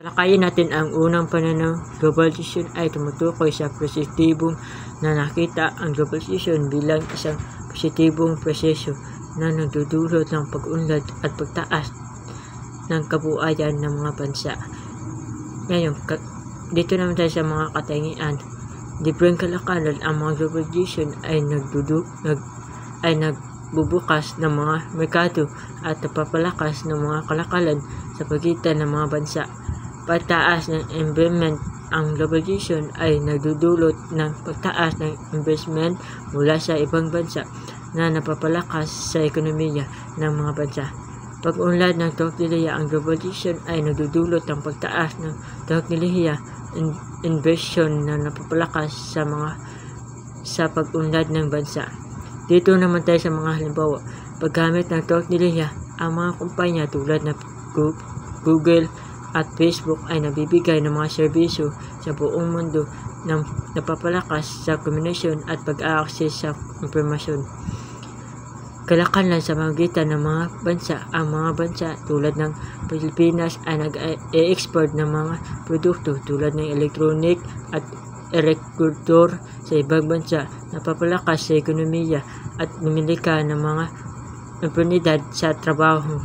Talakayin natin ang unang pananaw. Globalization ay tumutukoy sa positibong na nakita ang globalization bilang isang positibong proseso na nagdudulot ng pag-unlad at pagtaas ng kabuhayan ng mga bansa. Ngayon, dito naman tayo sa mga katangian. Libreng kalakalan. Ang mga globalization ay nagbubukas ng mga merkado at napapalakas ng mga kalakalan sa pagitan ng mga bansa. Pagtaas ng investment. Ang globalization ay nagdudulot ng pagtaas ng investment mula sa ibang bansa na napapalakas sa ekonomiya ng mga bansa. Pag-unlad ng teknolohiya. Ang globalization ay nagdudulot ng pagtaas ng teknolohiya, innovation na napapalakas sa pag-unlad ng bansa. Dito naman tayo sa mga halimbawa. Paggamit ng teknolohiya. Ang mga kumpanya tulad ng Google at Facebook ay nabibigay ng mga serbisyo sa buong mundo na napapalakas sa komunikasyon at pag-access sa impormasyon. Kalakalan sa magitan ng mga bansa. Ang mga bansa tulad ng Pilipinas ay nag-e-export ng mga produkto tulad ng elektronik at agrikultur sa ibang bansa, napapalakas sa ekonomiya at lumilika ng mga oportunidad sa trabaho.